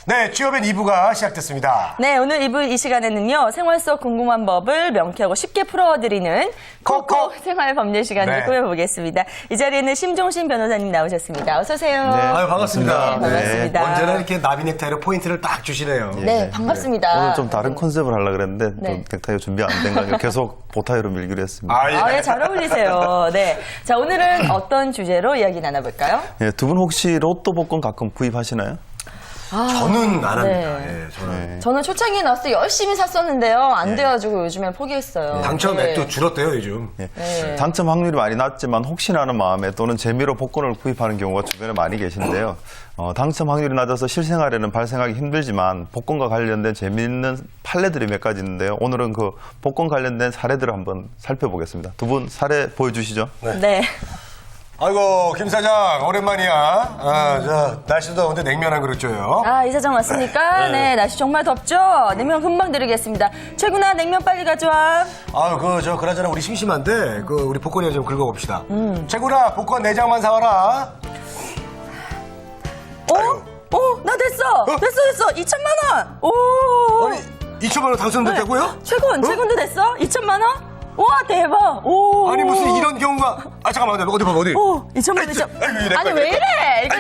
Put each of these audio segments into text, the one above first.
네, 취업엔 2부가 시작됐습니다. 네, 오늘 2부 이 시간에는요, 생활 속 궁금한 법을 명쾌하고 쉽게 풀어드리는 콕콕 생활 법률 시간을 꾸며보겠습니다. 이 자리에는 심종신 변호사님 나오셨습니다. 어서오세요. 네, 아유, 반갑습니다. 네, 반갑습니다. 언제나 이렇게 나비 넥타이로 포인트를 딱 주시네요. 네, 반갑습니다. 오늘 좀 다른 컨셉을 하려고 그랬는데 네. 또 넥타이가 준비 안 된 거니까 계속 보타이로 밀기로 했습니다. 예, 잘 어울리세요. 네. 자, 오늘은 어떤 주제로 이야기 나눠볼까요? 예, 두 분 혹시 로또 복권 가끔 구입하시나요? 저는 안 합니다. 네. 예, 저는. 저는 초창기에 나왔을 때 열심히 샀었는데요. 안 돼가지고 요즘엔 포기했어요. 당첨액도 네. 줄었대요, 요즘. 예. 네. 당첨 확률이 많이 낮지만 혹시나 하는 마음에 또는 재미로 복권을 구입하는 경우가 주변에 많이 계신데요. 당첨 확률이 낮아서 실생활에는 발생하기 힘들지만 복권과 관련된 재미있는 판례들이 몇 가지 있는데요. 오늘은 그 복권 관련된 사례들을 한번 살펴보겠습니다. 두 분 사례 보여주시죠. 네. 아이고, 김 사장, 오랜만이야. 날씨도 더운데 냉면 한 그릇 줘요. 이 사장 왔으니까, 네, 날씨 정말 덥죠? 냉면 금방 드리겠습니다. 최구나, 냉면 빨리 가져와. 아유, 그나저나 우리 심심한데, 우리 복권이나 좀 긁어봅시다. 최구나, 복권 4장만 사와라. 나 됐어! 됐어! 2천만원! 오! 아니, 2천만 원 당첨됐다고요? 최군도 됐어? 2천만원? 우와, 대박! 오! 아니, 무슨 이런 경우가. 잠깐만, 어디 봐봐, 어디. 오, 2천만원, 아니, 왜 이래? 이거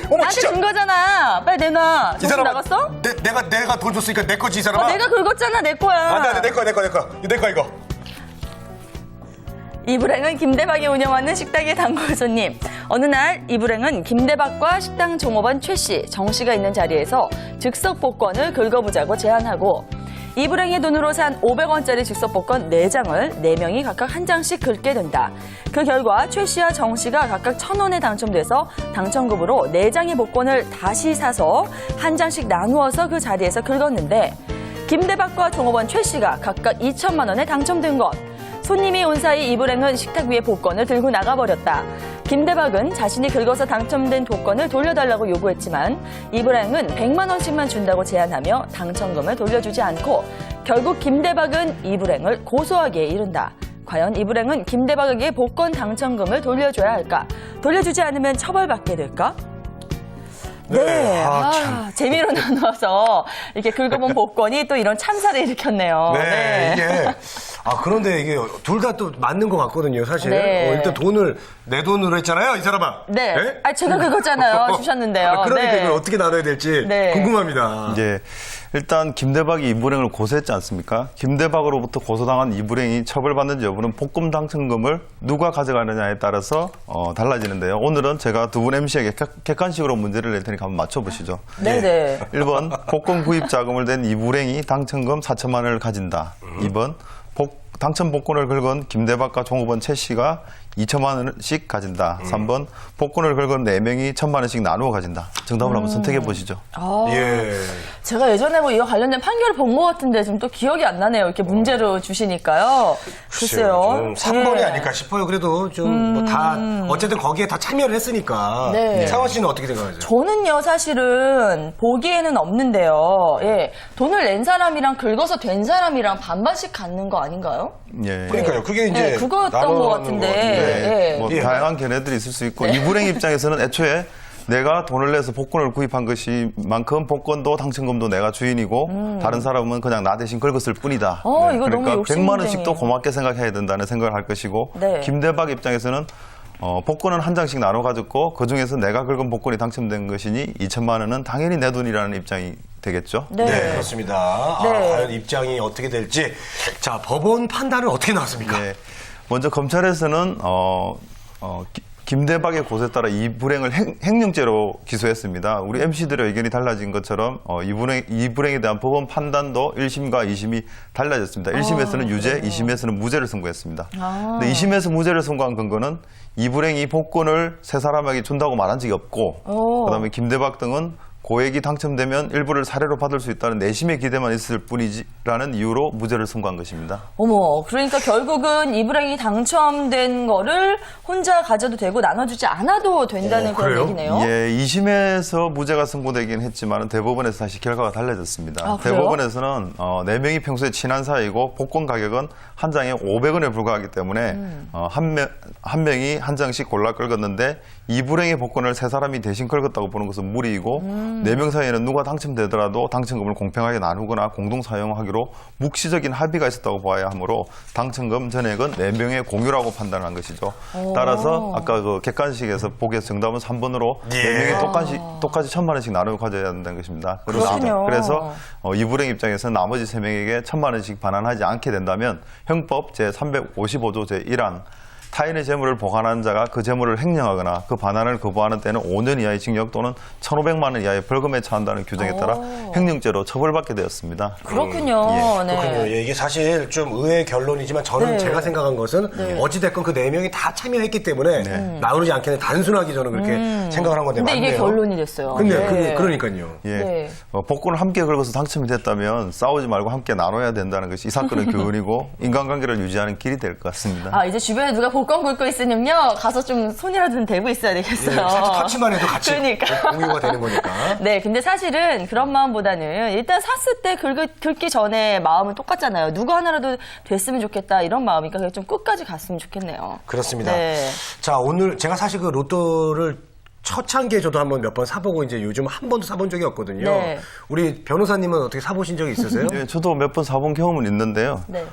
어머, 나한테 진짜. 준 거잖아. 빨리 내놔. 이 정신 사람 나갔어? 내가 돈 줬으니까 내 거지, 이 사람아. 내가 긁었잖아, 내 거야. 안 돼, 내 거야. 이거. 이불행은 김대박이 운영하는 식당의 단골 손님. 어느 날 이불행은 김대박과 식당 종업원 최 씨, 정 씨가 있는 자리에서 즉석 복권을 긁어보자고 제안하고 이불행의 돈으로 산 500원짜리 즉석 복권 4장을 4명이 각각 한 장씩 긁게 된다. 그 결과 최 씨와 정 씨가 각각 1,000원에 당첨돼서 당첨금으로 4장의 복권을 다시 사서 한 장씩 나누어서 그 자리에서 긁었는데 김대박과 종업원 최 씨가 각각 2천만 원에 당첨된 것. 손님이 온 사이 이불행은 식탁 위에 복권을 들고 나가버렸다. 김대박은 자신이 긁어서 당첨된 복권을 돌려달라고 요구했지만 이불행은 100만 원씩만 준다고 제안하며 당첨금을 돌려주지 않고 결국 김대박은 이불행을 고소하기에 이른다. 과연 이불행은 김대박에게 복권 당첨금을 돌려줘야 할까? 돌려주지 않으면 처벌받게 될까? 네. 재미로 나눠서 이렇게 긁어본 복권이 또 이런 참사를 일으켰네요. 네, 이게. 그런데 이게 둘 다 또 맞는 것 같거든요, 사실. 네. 일단 돈을 내 돈으로 했잖아요, 이 사람아. 네. 네? 제가 긁었잖아요. 주셨는데요. 그러니까 네. 이걸 어떻게 나눠야 될지 네. 궁금합니다. 이제 일단 김대박이 이불행을 고소했지 않습니까? 김대박으로부터 고소당한 이불행이 처벌받는지 여부는 복권 당첨금을 누가 가져가느냐에 따라서 달라지는데요. 오늘은 제가 두 분 MC에게 객관식으로 문제를 낼 테니까 한번 맞춰보시죠. 네네. 1번 복권 구입 자금을 댄 이불행이 당첨금 4천만 원을 가진다. 2번 당첨 복권을 긁은 김대박과 종업원 최 씨가 2천만 원씩 가진다. 3번 복권을 긁은 4명이 1천만 원씩 나누어 가진다. 정답을 한번 선택해 보시죠. 예. 제가 예전에 이거 관련된 판결을 본 것 같은데 지금 또 기억이 안 나네요. 이렇게 문제로 주시니까요. 글쎄요. 좀 3번이 네. 아닐까 싶어요. 그래도 좀 어쨌든 거기에 다 참여를 했으니까. 네. 상원 씨는 어떻게 생각하세요? 저는요, 사실은 보기에는 없는데요. 예. 돈을 낸 사람이랑 긁어서 된 사람이랑 반반씩 갖는 거 아닌가요? 예. 그러니까요. 그게 이제 네, 그거였던 것 같은데. 예. 뭐 예. 다양한 견해들이 있을 수 있고 이불행 입장에서는 애초에 내가 돈을 내서 복권을 구입한 것이만큼 복권도 당첨금도 내가 주인이고 다른 사람은 그냥 나 대신 긁었을 뿐이다. 이거 너무 그러니까 욕심쟁이. 100만 원씩도 고맙게 생각해야 된다는 생각을 할 것이고 네. 김대박 입장에서는 복권은 한 장씩 나눠 가졌고 그중에서 내가 긁은 복권이 당첨된 것이니 2천만 원은 당연히 내 돈이라는 입장이 되겠죠. 네. 네, 그렇습니다. 네. 과연 입장이 어떻게 될지. 자, 법원 판단은 어떻게 나왔습니까? 네. 먼저 검찰에서는 김대박의 고소에 따라 이불행을 횡령죄로 기소했습니다. 우리 MC들의 의견이 달라진 것처럼 이불행에 대한 법원 판단도 1심과 2심이 달라졌습니다. 1심에서는 유죄, 2심에서는 무죄를 선고했습니다. 근데 2심에서 무죄를 선고한 근거는 이불행이 복권을 세 사람에게 준다고 말한 적이 없고 그다음에 김대박 등은 고액이 당첨되면 일부를 사례로 받을 수 있다는 내심의 기대만 있을 뿐이지라는 이유로 무죄를 선고한 것입니다. 어머, 그러니까 결국은 이불행이 당첨된 거를 혼자 가져도 되고 나눠주지 않아도 된다는 그런 그래요? 얘기네요. 예, 2심에서 무죄가 선고되긴 했지만 대법원에서 다시 결과가 달라졌습니다. 그래요? 대법원에서는 4명이 평소에 친한 사이고 복권 가격은 한 장에 500원에 불과하기 때문에 한 명이 한 장씩 골라 긁었는데 이불행의 복권을 세 사람이 대신 긁었다고 보는 것은 무리이고 4명 사이에는 누가 당첨되더라도 당첨금을 공평하게 나누거나 공동 사용하기로 묵시적인 합의가 있었다고 봐야 하므로 당첨금 전액은 4명의 공유라고 판단한 것이죠. 따라서 아까 그 객관식에서 보기에서 정답은 3번으로 예. 4명이 똑같이 1,000만 원씩 나누어 가져야 된다는 것입니다. 그렇군요. 그래서 이 불행 입장에서는 나머지 3명에게 1,000만 원씩 반환하지 않게 된다면 형법 제355조 제1항 타인의 재물을 보관한 자가 그 재물을 횡령하거나 그 반환을 거부하는 때는 5년 이하의 징역 또는 1,500만 원 이하의 벌금에 처한다는 규정에 따라 횡령죄로 처벌받게 되었습니다. 그렇군요. 예. 네. 그렇군요. 예, 이게 사실 좀 의외의 결론이지만 저는 네. 제가 생각한 것은 어찌됐건 그 4명이 다 참여했기 때문에 나누지 않게는 단순하게 저는 그렇게 생각을 한 건데 근데 맞네요. 이게 결론이 됐어요. 근데 네. 그러니까요. 예. 네. 복권을 함께 걸고서 당첨이 됐다면 싸우지 말고 함께 나눠야 된다는 것이 이 사건의 교훈이고 인간관계를 유지하는 길이 될 것 같습니다. 아, 이제 주변에 누가 복권 긁고 있으면요. 가서 좀 손이라도 대고 있어야 되겠어요. 예, 살짝 터치만 해도 같이 그러니까. 공유가 되는 거니까. 네, 근데 사실은 그런 마음보다는 일단 샀을 때 긁기 전에 마음은 똑같잖아요. 누구 하나라도 됐으면 좋겠다 이런 마음이니까 그냥 좀 끝까지 갔으면 좋겠네요. 그렇습니다. 네. 자, 오늘 제가 사실 그 로또를 초창기에 저도 한번 몇 번 사보고 이제 요즘 한 번도 사본 적이 없거든요. 네. 우리 변호사님은 어떻게 사보신 적이 있으세요? 예, 저도 몇 번 사본 경험은 있는데요. 네.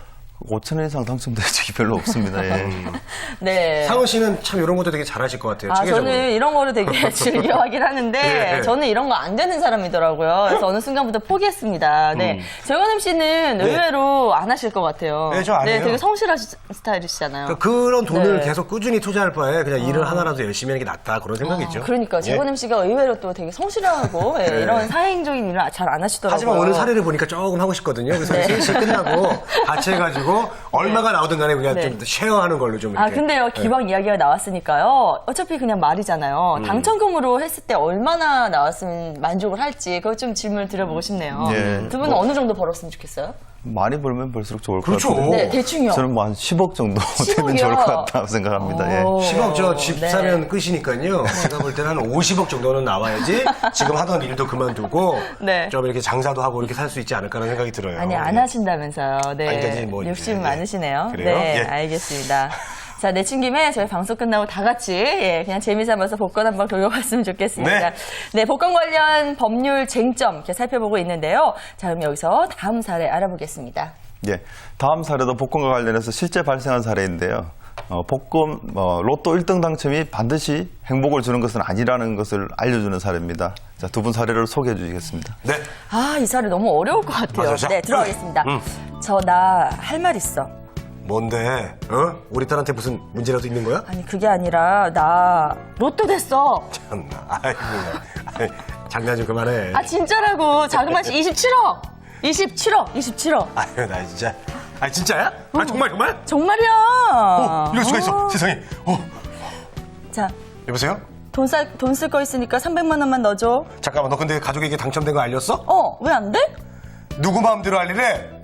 5,000원 이상 당첨된 적이 별로 없습니다. 예. 네. 상은 씨는 참 이런 것도 되게 잘하실 것 같아요. 아, 체계적으로. 저는 이런 거를 되게 즐겨하긴 하는데 예. 저는 이런 거 안 되는 사람이더라고요. 그래서 어느 순간부터 포기했습니다. 네. 정현임 씨는 의외로 안 하실 것 같아요. 네, 저안 해요. 되게 성실하신 스타일이시잖아요. 그런 돈을 네. 계속 꾸준히 투자할 바에 그냥 일을 하나라도 열심히 하는 게 낫다 그런 생각이죠. 그러니까 재건임 씨가 의외로 또 되게 성실하고 예, 네. 이런 사행적인 일을 잘 안 하시더라고요. 하지만 오늘 사례를 보니까 조금 하고 싶거든요. 그래서 네. 3시 끝나고 같이 해가지고 얼마가 나오든 간에 그냥 네. 좀 쉐어하는 걸로 좀 아, 이렇게. 근데요, 기왕 이야기가 나왔으니까요. 어차피 그냥 말이잖아요. 당첨금으로 했을 때 얼마나 나왔으면 만족을 할지, 그거 좀 질문을 드려보고 싶네요. 예. 두 분은 어느 정도 벌었으면 좋겠어요? 많이 벌면 벌수록 좋을 그렇죠. 것 같은데. 네, 대충요. 저는 뭐 한 10억 정도 되면 10억이요? 좋을 것 같다고 생각합니다. 예. 오. 10억 저 집 네. 사면 끝이니까요. 제가 볼 때는 한 50억 정도는 나와야지 지금 하던 일도 그만두고 네. 좀 이렇게 장사도 하고 이렇게 살 수 있지 않을까라는 생각이 들어요. 아니, 안 예. 하신다면서요. 네. 아니, 그러니까 뭐 욕심 이제, 많으시네요. 그래요? 네, 예. 알겠습니다. 자, 내친 김에 저희 방송 끝나고 다 같이, 예, 그냥 재미삼아서 복권 한번 돌려봤으면 좋겠습니다. 네. 네, 복권 관련 법률 쟁점 이렇게 살펴보고 있는데요. 자, 그럼 여기서 다음 사례 알아보겠습니다. 예. 다음 사례도 복권과 관련해서 실제 발생한 사례인데요. 복권, 로또 1등 당첨이 반드시 행복을 주는 것은 아니라는 것을 알려주는 사례입니다. 자, 두 분 사례를 소개해 주시겠습니다. 네. 아, 이 사례 너무 어려울 것 같아요. 맞아요. 자, 네, 들어가겠습니다. 나 할 말 있어. 뭔데? 우리 딸한테 무슨 문제라도 있는 거야? 아니, 그게 아니라 나 로또 됐어. 참나. 아이고. 아이, 장난 좀 그만해. 아, 진짜라고. 자그마치 27억. 27억. 아유, 나 진짜. 아, 진짜야? 아, 정말? 정말이야. 이럴 수가 있어. 세상에. 자, 여보세요? 돈 쓸 거 있으니까 300만 원만 넣어줘. 잠깐만, 너 근데 가족에게 당첨된 거 알렸어? 왜 안 돼? 누구 마음대로 할 일에?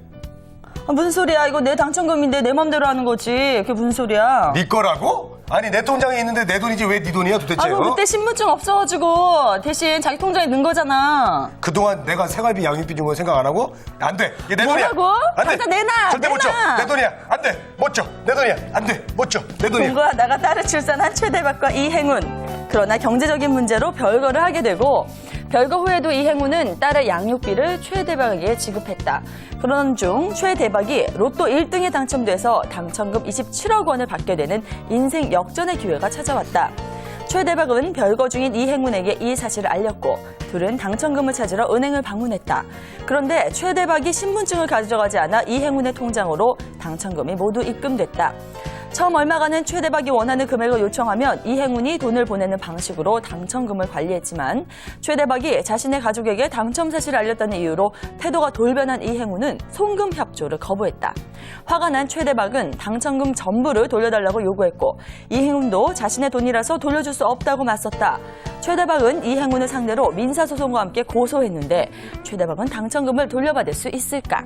아, 무슨 소리야. 이거 내 당첨금인데 내 맘대로 하는 거지. 그게 무슨 소리야. 네 거라고? 아니, 내 통장에 있는데 내 돈이지 왜 네 돈이야 도대체? 아, 그때 신분증 없어가지고 대신 자기 통장에 넣은 거잖아. 그동안 내가 생활비 양육비 준 거 생각 안 하고? 안 돼. 이게 내 돈이야. 뭐라고? 안 돼. 당장 내놔, 절대 못 줘. 내놔. 내 돈이야. 안 돼. 못 줘. 내 돈이야. 안 돼. 못 줘. 내 돈이야. 공부하다가 딸을 출산한 최대박과 이행운. 그러나 경제적인 문제로 별거를 하게 되고 별거 후에도 이행운은 딸의 양육비를 최대박에게 지급했다. 그런 중 최대박이 로또 1등에 당첨돼서 당첨금 27억 원을 받게 되는 인생 역전의 기회가 찾아왔다. 최대박은 별거 중인 이행운에게 이 사실을 알렸고 둘은 당첨금을 찾으러 은행을 방문했다. 그런데 최대박이 신분증을 가져가지 않아 이행운의 통장으로 당첨금이 모두 입금됐다. 처음 얼마가는 최대박이 원하는 금액을 요청하면 이행운이 돈을 보내는 방식으로 당첨금을 관리했지만 최대박이 자신의 가족에게 당첨 사실을 알렸다는 이유로 태도가 돌변한 이행운은 송금 협조를 거부했다. 화가 난 최대박은 당첨금 전부를 돌려달라고 요구했고 이행운도 자신의 돈이라서 돌려줄 수 없다고 맞섰다. 최대박은 이행운을 상대로 민사소송과 함께 고소했는데 최대박은 당첨금을 돌려받을 수 있을까?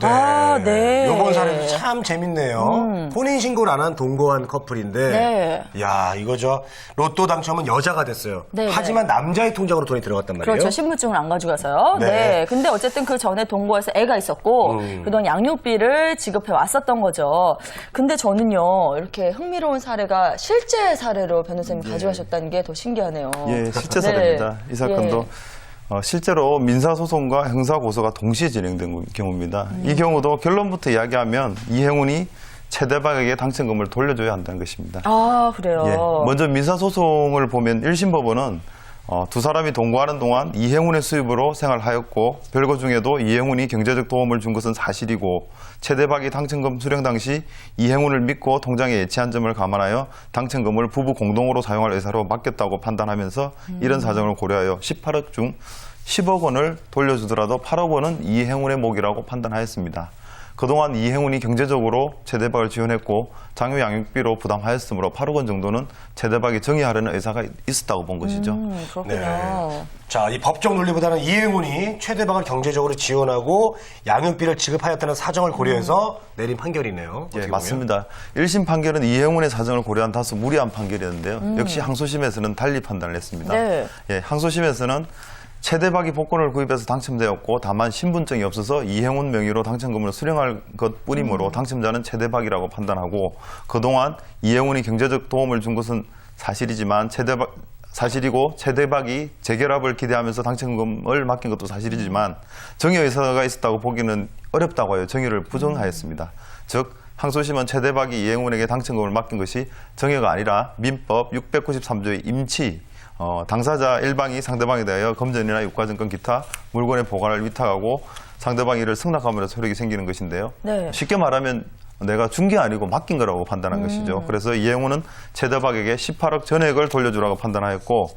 네. 아, 네. 요번 사례도 참 재밌네요. 본인 신고를 안 한 동거한 커플인데, 네. 야, 이거 로또 당첨은 여자가 됐어요. 네, 하지만 남자의 통장으로 돈이 들어갔단 말이에요. 그렇죠. 신분증을 안 가져가서요. 네. 네. 근데 어쨌든 그 전에 동거해서 애가 있었고, 그동안 양육비를 지급해 왔었던 거죠. 근데 저는요, 이렇게 흥미로운 사례가 실제 사례로 변호사님이 가져가셨다는 게 더 신기하네요. 예, 실제 사례입니다. 이 사건도 예. 실제로 민사소송과 형사고소가 동시에 진행된 경우입니다. 이 경우도 결론부터 이야기하면 이행운이 최대박에게 당첨금을 돌려줘야 한다는 것입니다. 아, 그래요? 예, 먼저 민사소송을 보면 1심 법원은 두 사람이 동거하는 동안 이행운의 수입으로 생활하였고 별거 중에도 이행운이 경제적 도움을 준 것은 사실이고 최대박이 당첨금 수령 당시 이행운을 믿고 통장에 예치한 점을 감안하여 당첨금을 부부 공동으로 사용할 의사로 맡겼다고 판단하면서 이런 사정을 고려하여 18억 중 10억 원을 돌려주더라도 8억 원은 이행운의 몫이라고 판단하였습니다. 그동안 이행운이 경제적으로 최대박을 지원했고 장유 양육비로 부담하였으므로 8억 원 정도는 최대박이 정의하려는 의사가 있었다고 본 것이죠. 그렇군요. 네. 자, 이 법적 논리보다는 이행운이 최대박을 경제적으로 지원하고 양육비를 지급하였다는 사정을 고려해서 내린 판결이네요. 예, 어떻게 보면. 맞습니다. 1심 판결은 이행운의 사정을 고려한 다소 무리한 판결이었는데요. 역시 항소심에서는 달리 판단을 했습니다. 네. 예, 항소심에서는 최대박이 복권을 구입해서 당첨되었고 다만 신분증이 없어서 이행운 명의로 당첨금을 수령할 것뿐이므로 당첨자는 최대박이라고 판단하고 그동안 이행운이 경제적 도움을 준 것은 사실이고 최대박이 재결합을 기대하면서 당첨금을 맡긴 것도 사실이지만 정의 의사가 있었다고 보기는 어렵다고 하여 정의를 부정하였습니다. 즉 항소심은 최대박이 이행운에게 당첨금을 맡긴 것이 정의가 아니라 민법 693조의 임치 당사자 일방이 상대방에 대하여 검전이나 유가증권 기타 물건의 보관을 위탁하고 상대방이 이를 승낙함으로 효력이 생기는 것인데요. 네. 쉽게 말하면 내가 준 게 아니고 맡긴 거라고 판단한 것이죠. 그래서 이행운은 최대박에게 18억 전액을 돌려주라고 판단하였고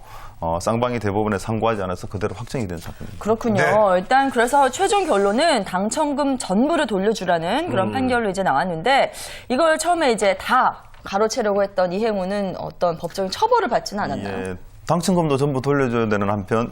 쌍방이 대부분에 상고하지 않아서 그대로 확정이 된 사건입니다. 그렇군요. 네. 일단 그래서 최종 결론은 당첨금 전부를 돌려주라는 그런 판결로 이제 나왔는데 이걸 처음에 이제 다 가로채려고 했던 이행운은 어떤 법적인 처벌을 받지는 않았나요? 예, 당첨금도 전부 돌려줘야 되는 한편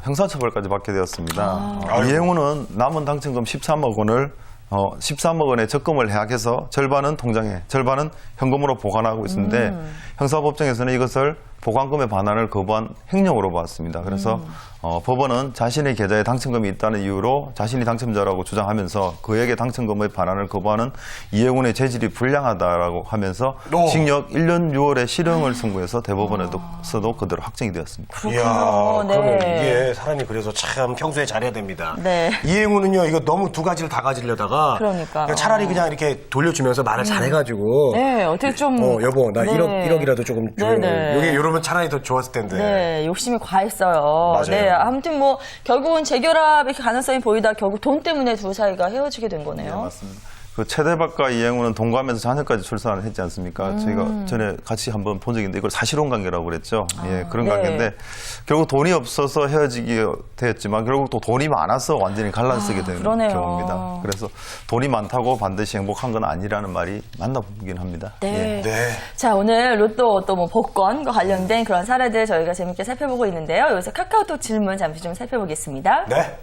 형사처벌까지 받게 되었습니다. 이행운은 남은 당첨금 13억 원을 13억 원의 적금을 해약해서 절반은 통장에, 절반은 현금으로 보관하고 있는데 형사법정에서는 이것을 보관금의 반환을 거부한 횡령으로 보았습니다. 그래서 법원은 자신의 계좌에 당첨금이 있다는 이유로 자신이 당첨자라고 주장하면서 그에게 당첨금의 반환을 거부하는 이행운의 재질이 불량하다라고 하면서 징역 1년 6월에 실형을 선고해서 대법원에서도 그대로 확정이 되었습니다. 이야, 그렇군요. 그러면 네. 이게 사람이 그래서 참 평소에 잘해야 됩니다. 네. 이행운은요, 이거 너무 두 가지를 다 가지려다가 그러니까. 그냥 차라리 그냥 이렇게 돌려주면서 말을 잘해가지고 네, 어떻게 좀. 여보, 나 네. 1억이라도 조금 줘. 네네. 요게 이러면 차라리 더 좋았을 텐데. 네, 욕심이 과했어요. 맞아요. 네, 아무튼 뭐 결국은 재결합의 가능성이 보이다 결국 돈 때문에 두 사이가 헤어지게 된 거네요. 네, 맞습니다. 그 최대박과 이행운은 동거하면서 자녀까지 출산을 했지 않습니까? 저희가 전에 같이 한번 본 적이 있는데 이걸 사실혼 관계라고 그랬죠. 예, 그런 네. 관계인데 결국 돈이 없어서 헤어지게 되었지만 결국 또 돈이 많아서 완전히 갈라서게 되는 그러네요. 경우입니다. 그래서 돈이 많다고 반드시 행복한 건 아니라는 말이 맞나 보긴 합니다. 네. 네. 자, 오늘 로또 또 뭐 복권과 관련된 그런 사례들 저희가 재밌게 살펴보고 있는데요. 여기서 카카오톡 질문 잠시 좀 살펴보겠습니다. 네.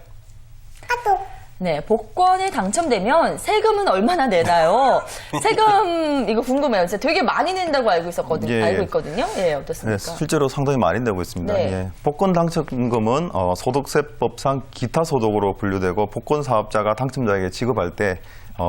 네, 복권이 당첨되면 세금은 얼마나 내나요? 세금 이거 궁금해요. 제가 되게 많이 낸다고 알고 있었거든요. 예, 예. 알고 있거든요. 예, 네, 어떻습니까? 실제로 상당히 많이 내고 있습니다. 네. 예. 복권 당첨금은 소득세법상 기타 소득으로 분류되고 복권 사업자가 당첨자에게 지급할 때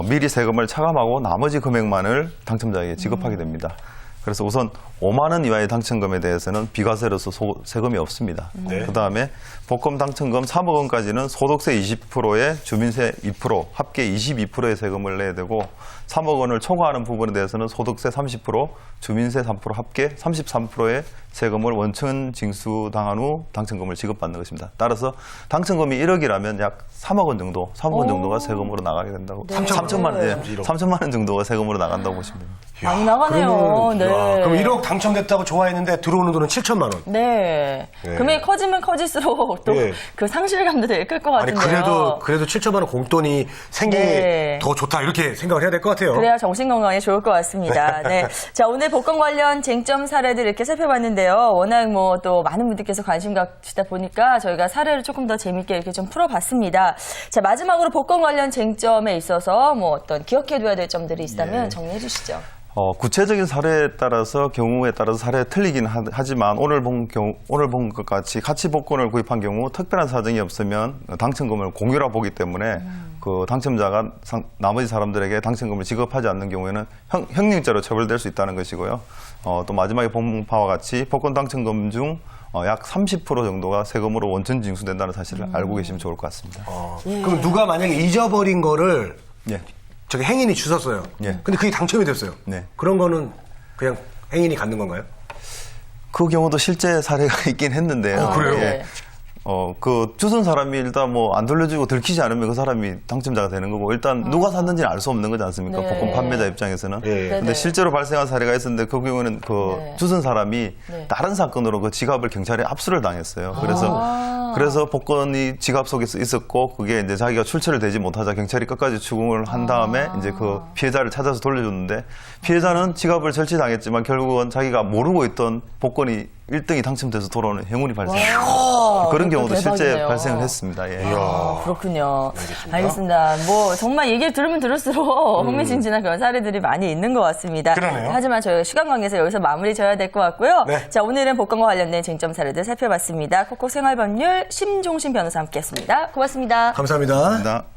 미리 세금을 차감하고 나머지 금액만을 당첨자에게 지급하게 됩니다. 그래서 우선 5만 원 이하의 당첨금에 대해서는 비과세로서 세금이 없습니다. 네. 그다음에 복권 당첨금 3억 원까지는 소득세 20%에 주민세 2%, 합계 22%의 세금을 내야 되고 3억 원을 초과하는 부분에 대해서는 소득세 30%, 주민세 3% 합계 33%의 세금을 원천 징수당한 후 당첨금을 지급받는 것입니다. 따라서 당첨금이 1억이라면 약 3억 원 정도, 3억 원 정도가 세금으로 나가게 된다고. 네. 3천만 원, 네. 3천만 원 정도가 세금으로 나간다고 보시면 됩니다. 많이 나가네요. 그러면, 네. 야, 그럼 1억 당첨됐다고 좋아했는데 들어오는 돈은 7천만 원. 네. 예. 금액이 커지면 커질수록 또 예. 그 상실감도 되게 클 것 아니 같은데요. 그래도 7천만 원 공돈이 생기니 네. 더 좋다 이렇게 생각을 해야 될 것 같아요. 그래야 정신 건강에 좋을 것 같습니다. 네. 자, 오늘 복권 관련 쟁점 사례들 이렇게 살펴봤는데요. 워낙 뭐 또 많은 분들께서 관심 갖시다 보니까 저희가 사례를 조금 더 재밌게 이렇게 좀 풀어봤습니다. 자, 마지막으로 복권 관련 쟁점에 있어서 뭐 어떤 기억해둬야 될 점들이 있다면 정리해 주시죠. 구체적인 사례에 따라서 경우에 따라서 사례에 틀리긴 하지만 오늘 본 것 같이 같이 복권을 구입한 경우 특별한 사정이 없으면 당첨금을 공유라 보기 때문에 그 당첨자가 나머지 사람들에게 당첨금을 지급하지 않는 경우에는 형량죄로 처벌될 수 있다는 것이고요. 또 마지막에 본 바와 같이 복권 당첨금 중 약 30% 정도가 세금으로 원천 징수된다는 사실을 알고 계시면 좋을 것 같습니다. 그럼 누가 만약에 잊어버린 거를 예. 저기 행인이 주웠어요. 예. 근데 그게 당첨이 됐어요. 네. 그런 거는 그냥 행인이 갖는 건가요? 그 경우도 실제 사례가 있긴 했는데요. 그래요? 네. 그 주선 사람이 일단 뭐 안 돌려주고 들키지 않으면 그 사람이 당첨자가 되는 거고 일단 누가 샀는지는 알 수 없는 거지 않습니까? 네. 복권 판매자 입장에서는. 예. 근데 실제로 발생한 사례가 있었는데 그 경우에는 그 네. 주선 사람이 네. 다른 사건으로 그 지갑을 경찰에 압수를 당했어요. 그래서 복권이 지갑 속에 있었고 그게 이제 자기가 출처를 대지 못하자 경찰이 끝까지 추궁을 한 다음에 이제 그 피해자를 찾아서 돌려줬는데 피해자는 지갑을 절취당했지만 결국은 자기가 모르고 있던 복권이 1등이 당첨돼서 돌아오는 행운이 발생해요. 그런 경우도 실제 대박이네요. 발생을 했습니다. 예. 그렇군요. 알겠습니다. 뭐 정말 얘기를 들으면 들을수록 흥미진진한 그런 사례들이 많이 있는 것 같습니다. 그러네요. 하지만 저희가 시간 관계에서 여기서 마무리 져야 될 것 같고요. 네. 자, 오늘은 복권과 관련된 쟁점 사례들 살펴봤습니다. 콕콕 생활법률 심종신 변호사 함께했습니다. 고맙습니다. 감사합니다. 감사합니다.